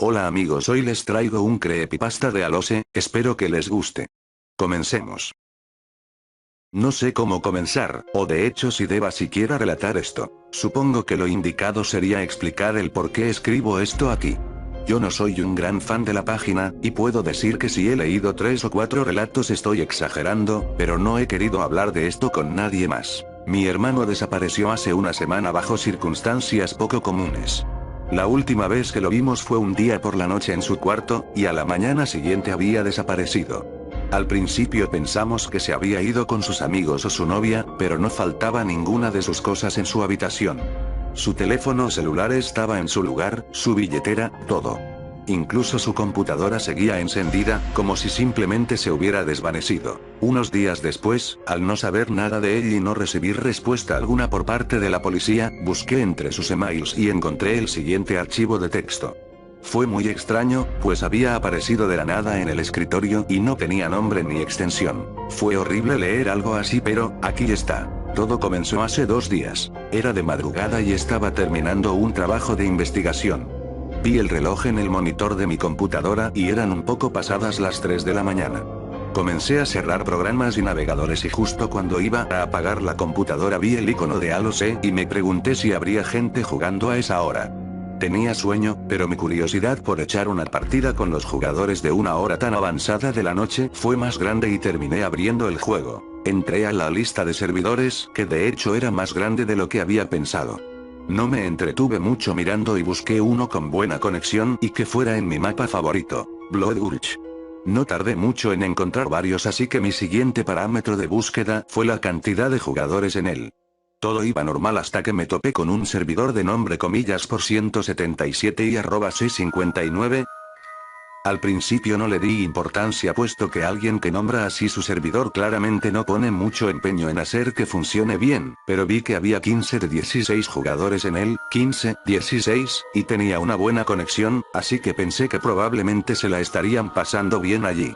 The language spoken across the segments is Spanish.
Hola amigos, hoy les traigo un creepypasta de Alose, espero que les guste. Comencemos. No sé cómo comenzar, o de hecho si deba siquiera relatar esto. Supongo que lo indicado sería explicar el por qué escribo esto aquí. Yo no soy un gran fan de la página, y puedo decir que si he leído 3 o 4 relatos estoy exagerando, pero no he querido hablar de esto con nadie más. Mi hermano desapareció hace una semana bajo circunstancias poco comunes. La última vez que lo vimos fue un día por la noche en su cuarto, y a la mañana siguiente había desaparecido. Al principio pensamos que se había ido con sus amigos o su novia, pero no faltaba ninguna de sus cosas en su habitación. Su teléfono celular estaba en su lugar, su billetera, todo. Incluso su computadora seguía encendida, como si simplemente se hubiera desvanecido. Unos días después, al no saber nada de él y no recibir respuesta alguna por parte de la policía, busqué entre sus emails y encontré el siguiente archivo de texto. Fue muy extraño, pues había aparecido de la nada en el escritorio y no tenía nombre ni extensión. Fue horrible leer algo así, pero, aquí está. Todo comenzó hace 2 días. Era de madrugada y estaba terminando un trabajo de investigación. Vi el reloj en el monitor de mi computadora y eran un poco pasadas las 3 de la mañana. Comencé a cerrar programas y navegadores y justo cuando iba a apagar la computadora vi el icono de Alose y me pregunté si habría gente jugando a esa hora. Tenía sueño, pero mi curiosidad por echar una partida con los jugadores de una hora tan avanzada de la noche fue más grande y terminé abriendo el juego. Entré a la lista de servidores, que de hecho era más grande de lo que había pensado. No me entretuve mucho mirando y busqué uno con buena conexión y que fuera en mi mapa favorito, Bloodgulch. No tardé mucho en encontrar varios, así que mi siguiente parámetro de búsqueda fue la cantidad de jugadores en él. Todo iba normal hasta que me topé con un servidor de nombre comillas por 177 y @c59. Al principio no le di importancia puesto que alguien que nombra así su servidor claramente no pone mucho empeño en hacer que funcione bien, pero vi que había 15 de 16 jugadores en él, 15, 16, y tenía una buena conexión, así que pensé que probablemente se la estarían pasando bien allí.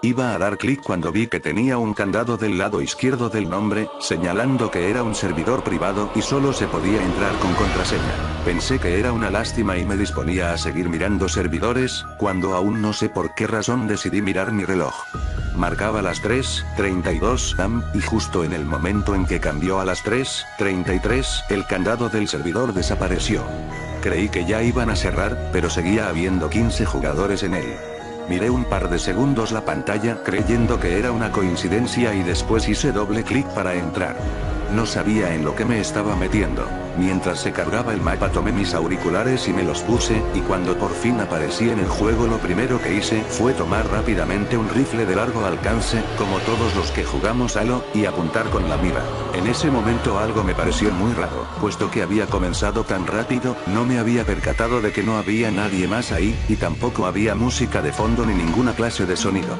Iba a dar clic cuando vi que tenía un candado del lado izquierdo del nombre, señalando que era un servidor privado y solo se podía entrar con contraseña. Pensé que era una lástima y me disponía a seguir mirando servidores, cuando aún no sé por qué razón decidí mirar mi reloj. Marcaba las 3:32 am, y justo en el momento en que cambió a las 3:33, el candado del servidor desapareció. Creí que ya iban a cerrar, pero seguía habiendo 15 jugadores en él. Miré un par de segundos la pantalla creyendo que era una coincidencia y después hice doble clic para entrar. No sabía en lo que me estaba metiendo. Mientras se cargaba el mapa tomé mis auriculares y me los puse, y cuando por fin aparecí en el juego lo primero que hice fue tomar rápidamente un rifle de largo alcance, como todos los que jugamos Halo, y apuntar con la mira. En ese momento algo me pareció muy raro, puesto que había comenzado tan rápido, no me había percatado de que no había nadie más ahí, y tampoco había música de fondo ni ninguna clase de sonido.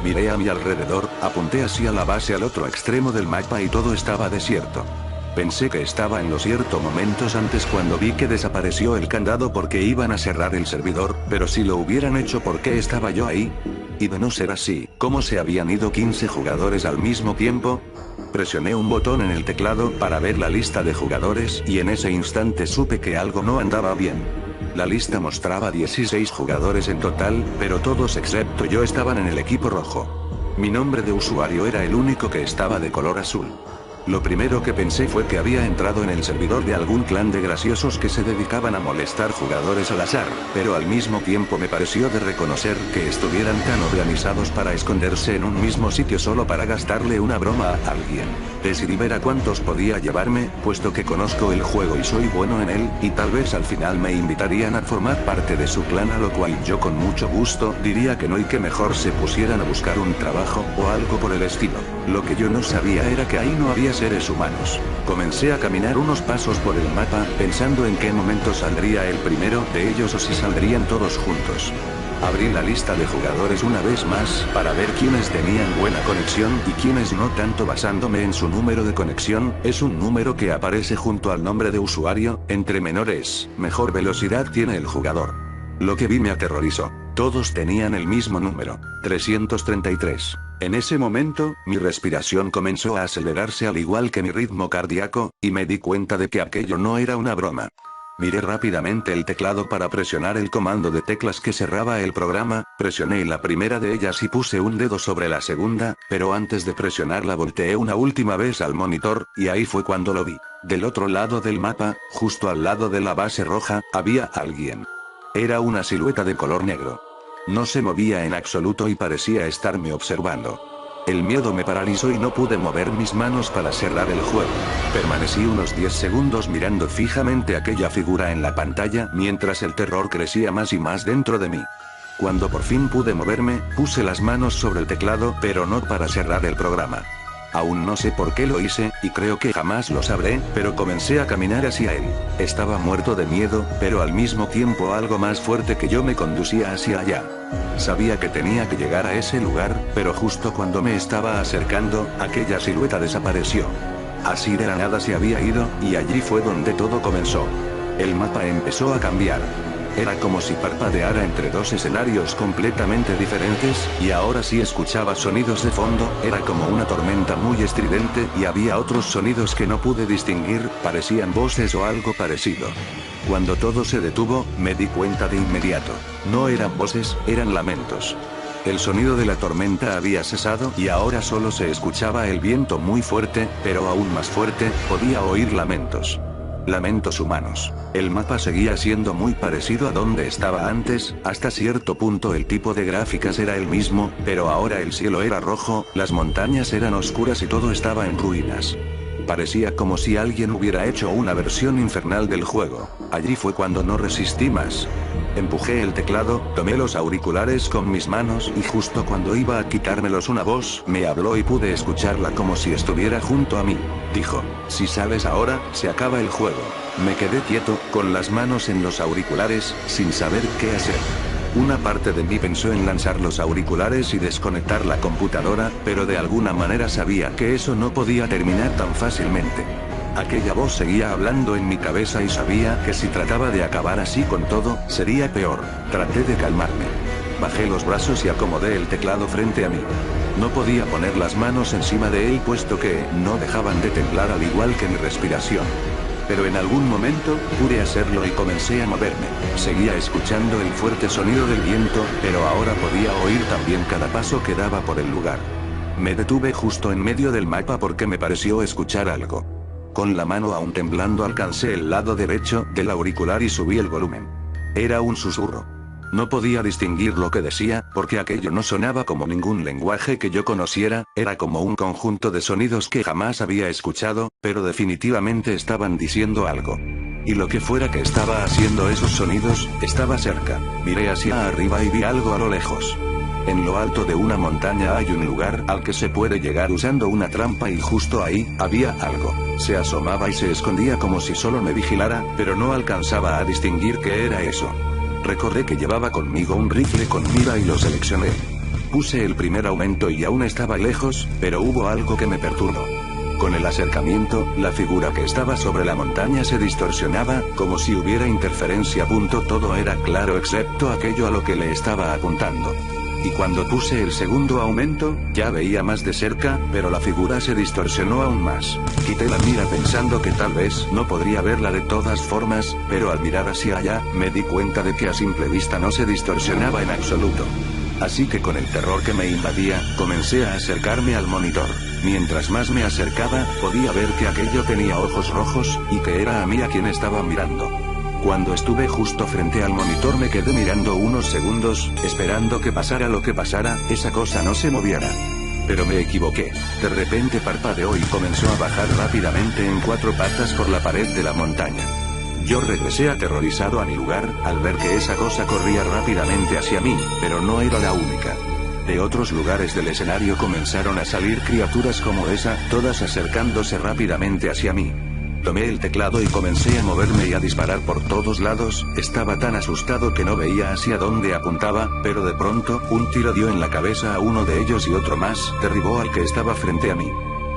Miré a mi alrededor, apunté hacia la base al otro extremo del mapa y todo estaba desierto. Pensé que estaba en lo cierto momentos antes cuando vi que desapareció el candado porque iban a cerrar el servidor, pero si lo hubieran hecho ¿por qué estaba yo ahí? Y de no ser así, ¿cómo se habían ido 15 jugadores al mismo tiempo? Presioné un botón en el teclado para ver la lista de jugadores y en ese instante supe que algo no andaba bien. La lista mostraba 16 jugadores en total, pero todos excepto yo estaban en el equipo rojo. Mi nombre de usuario era el único que estaba de color azul. Lo primero que pensé fue que había entrado en el servidor de algún clan de graciosos que se dedicaban a molestar jugadores al azar, pero al mismo tiempo me pareció de reconocer que estuvieran tan organizados para esconderse en un mismo sitio solo para gastarle una broma a alguien. Decidí ver a cuántos podía llevarme, puesto que conozco el juego y soy bueno en él, y tal vez al final me invitarían a formar parte de su clan, a lo cual yo con mucho gusto diría que no y que mejor se pusieran a buscar un trabajo o algo por el estilo. Lo que yo no sabía era que ahí no había seres humanos. Comencé a caminar unos pasos por el mapa, pensando en qué momento saldría el primero de ellos o si saldrían todos juntos. Abrí la lista de jugadores una vez más, para ver quiénes tenían buena conexión y quiénes no tanto basándome en su número de conexión, es un número que aparece junto al nombre de usuario, entre menores, mejor velocidad tiene el jugador. Lo que vi me aterrorizó. Todos tenían el mismo número, 333. En ese momento, mi respiración comenzó a acelerarse al igual que mi ritmo cardíaco, y me di cuenta de que aquello no era una broma. Miré rápidamente el teclado para presionar el comando de teclas que cerraba el programa, presioné la primera de ellas y puse un dedo sobre la segunda, pero antes de presionarla volteé una última vez al monitor, y ahí fue cuando lo vi. Del otro lado del mapa, justo al lado de la base roja, había alguien. Era una silueta de color negro. No se movía en absoluto y parecía estarme observando. El miedo me paralizó y no pude mover mis manos para cerrar el juego. Permanecí unos 10 segundos mirando fijamente aquella figura en la pantalla mientras el terror crecía más y más dentro de mí. Cuando por fin pude moverme, puse las manos sobre el teclado, pero no para cerrar el programa. Aún no sé por qué lo hice, y creo que jamás lo sabré, pero comencé a caminar hacia él. Estaba muerto de miedo, pero al mismo tiempo algo más fuerte que yo me conducía hacia allá. Sabía que tenía que llegar a ese lugar, pero justo cuando me estaba acercando, aquella silueta desapareció. Así de la nada se había ido, y allí fue donde todo comenzó. El mapa empezó a cambiar. Era como si parpadeara entre dos escenarios completamente diferentes, y ahora sí escuchaba sonidos de fondo, era como una tormenta muy estridente y había otros sonidos que no pude distinguir, parecían voces o algo parecido. Cuando todo se detuvo, me di cuenta de inmediato. No eran voces, eran lamentos. El sonido de la tormenta había cesado y ahora solo se escuchaba el viento muy fuerte, pero aún más fuerte, podía oír lamentos. Lamentos humanos. El mapa seguía siendo muy parecido a donde estaba antes, hasta cierto punto el tipo de gráficas era el mismo, pero ahora el cielo era rojo, las montañas eran oscuras y todo estaba en ruinas. Parecía como si alguien hubiera hecho una versión infernal del juego. Allí fue cuando no resistí más. Empujé el teclado, tomé los auriculares con mis manos y justo cuando iba a quitármelos una voz me habló y pude escucharla como si estuviera junto a mí. Dijo, si sales ahora, se acaba el juego. Me quedé quieto, con las manos en los auriculares, sin saber qué hacer. Una parte de mí pensó en lanzar los auriculares y desconectar la computadora, pero de alguna manera sabía que eso no podía terminar tan fácilmente. Aquella voz seguía hablando en mi cabeza y sabía que si trataba de acabar así con todo, sería peor. Traté de calmarme. Bajé los brazos y acomodé el teclado frente a mí. No podía poner las manos encima de él puesto que no dejaban de temblar al igual que mi respiración. Pero en algún momento, pude hacerlo y comencé a moverme. Seguía escuchando el fuerte sonido del viento, pero ahora podía oír también cada paso que daba por el lugar. Me detuve justo en medio del mapa porque me pareció escuchar algo. Con la mano aún temblando alcancé el lado derecho del auricular y subí el volumen. Era un susurro. No podía distinguir lo que decía, porque aquello no sonaba como ningún lenguaje que yo conociera, era como un conjunto de sonidos que jamás había escuchado, pero definitivamente estaban diciendo algo. Y lo que fuera que estaba haciendo esos sonidos, estaba cerca. Miré hacia arriba y vi algo a lo lejos. En lo alto de una montaña hay un lugar al que se puede llegar usando una trampa y justo ahí, había algo. Se asomaba y se escondía como si solo me vigilara, pero no alcanzaba a distinguir qué era eso. Recordé que llevaba conmigo un rifle con mira y lo seleccioné. Puse el primer aumento y aún estaba lejos, pero hubo algo que me perturbó. Con el acercamiento, la figura que estaba sobre la montaña se distorsionaba, como si hubiera interferencia. Todo era claro excepto aquello a lo que le estaba apuntando. Y cuando puse el segundo aumento, ya veía más de cerca, pero la figura se distorsionó aún más. Quité la mira pensando que tal vez no podría verla de todas formas, pero al mirar hacia allá, me di cuenta de que a simple vista no se distorsionaba en absoluto. Así que con el terror que me invadía, comencé a acercarme al monitor. Mientras más me acercaba, podía ver que aquello tenía ojos rojos, y que era a mí a quien estaba mirando. Cuando estuve justo frente al monitor me quedé mirando unos segundos, esperando que pasara lo que pasara, esa cosa no se moviera. Pero me equivoqué. De repente parpadeó y comenzó a bajar rápidamente en 4 patas por la pared de la montaña. Yo regresé aterrorizado a mi lugar, al ver que esa cosa corría rápidamente hacia mí, pero no era la única. De otros lugares del escenario comenzaron a salir criaturas como esa, todas acercándose rápidamente hacia mí. Tomé el teclado y comencé a moverme y a disparar por todos lados, estaba tan asustado que no veía hacia dónde apuntaba, pero de pronto, un tiro dio en la cabeza a uno de ellos y otro más, derribó al que estaba frente a mí.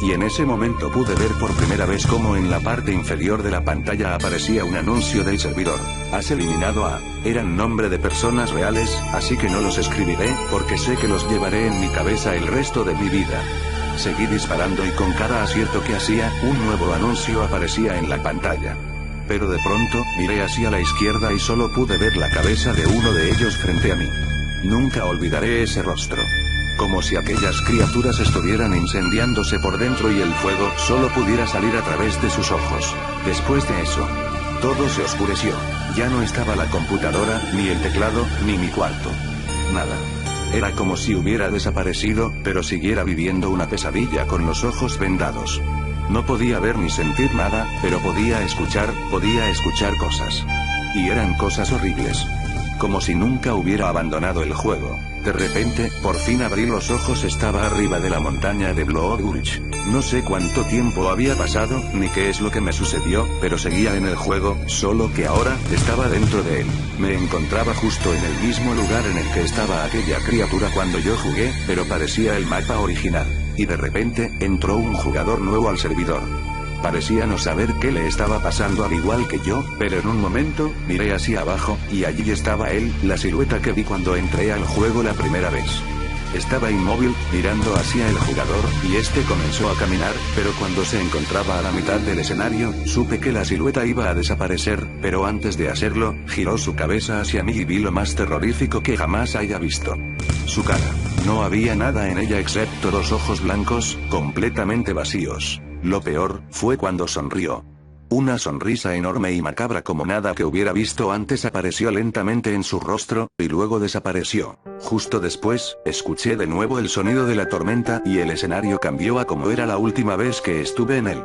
Y en ese momento pude ver por primera vez cómo en la parte inferior de la pantalla aparecía un anuncio del servidor. Has eliminado a... Eran nombre de personas reales, así que no los escribiré, porque sé que los llevaré en mi cabeza el resto de mi vida. Seguí disparando y con cada acierto que hacía, un nuevo anuncio aparecía en la pantalla. Pero de pronto, miré hacia la izquierda y solo pude ver la cabeza de uno de ellos frente a mí. Nunca olvidaré ese rostro. Como si aquellas criaturas estuvieran incendiándose por dentro y el fuego solo pudiera salir a través de sus ojos. Después de eso, todo se oscureció. Ya no estaba la computadora, ni el teclado, ni mi cuarto. Nada. Era como si hubiera desaparecido, pero siguiera viviendo una pesadilla con los ojos vendados. No podía ver ni sentir nada, pero podía escuchar cosas. Y eran cosas horribles. Como si nunca hubiera abandonado el juego. De repente, por fin abrí los ojos. Estaba arriba de la montaña de Blood Gulch. No sé cuánto tiempo había pasado, ni qué es lo que me sucedió, pero seguía en el juego, solo que ahora, estaba dentro de él. Me encontraba justo en el mismo lugar en el que estaba aquella criatura cuando yo jugué, pero parecía el mapa original. Y de repente, entró un jugador nuevo al servidor. Parecía no saber qué le estaba pasando al igual que yo, pero en un momento, miré hacia abajo, y allí estaba él, la silueta que vi cuando entré al juego la primera vez. Estaba inmóvil, mirando hacia el jugador, y este comenzó a caminar, pero cuando se encontraba a la mitad del escenario, supe que la silueta iba a desaparecer, pero antes de hacerlo, giró su cabeza hacia mí y vi lo más terrorífico que jamás haya visto. Su cara. No había nada en ella excepto dos ojos blancos, completamente vacíos. Lo peor, fue cuando sonrió. Una sonrisa enorme y macabra como nada que hubiera visto antes apareció lentamente en su rostro, y luego desapareció. Justo después, escuché de nuevo el sonido de la tormenta y el escenario cambió a como era la última vez que estuve en él.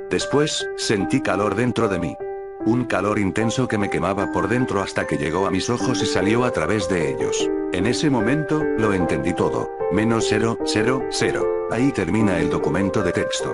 Después, sentí calor dentro de mí. Un calor intenso que me quemaba por dentro hasta que llegó a mis ojos y salió a través de ellos. En ese momento, lo entendí todo. -000. Ahí termina el documento de texto.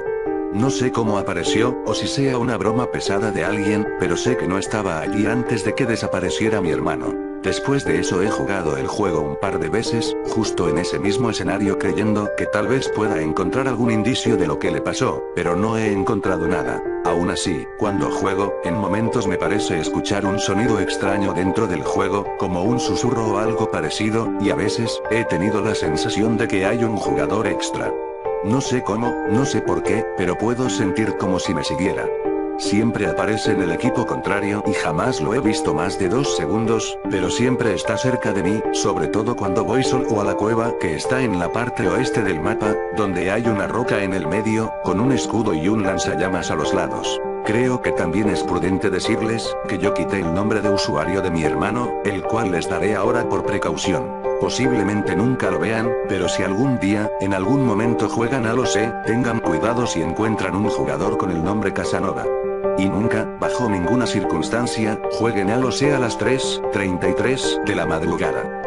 No sé cómo apareció, o si sea una broma pesada de alguien, pero sé que no estaba allí antes de que desapareciera mi hermano. Después de eso he jugado el juego un par de veces, justo en ese mismo escenario creyendo que tal vez pueda encontrar algún indicio de lo que le pasó, pero no he encontrado nada. Aún así, cuando juego, en momentos me parece escuchar un sonido extraño dentro del juego, como un susurro o algo parecido, y a veces, he tenido la sensación de que hay un jugador extra. No sé cómo, no sé por qué, pero puedo sentir como si me siguiera. Siempre aparece en el equipo contrario y jamás lo he visto más de 2 segundos, pero siempre está cerca de mí, sobre todo cuando voy solo a la cueva que está en la parte oeste del mapa, donde hay una roca en el medio, con un escudo y un lanzallamas a los lados. Creo que también es prudente decirles que yo quité el nombre de usuario de mi hermano, el cual les daré ahora por precaución. Posiblemente nunca lo vean, pero si algún día, en algún momento juegan a lo sé, tengan cuidado si encuentran un jugador con el nombre Casanova. Y nunca, bajo ninguna circunstancia, jueguen a lo sé a las 3:33 de la madrugada.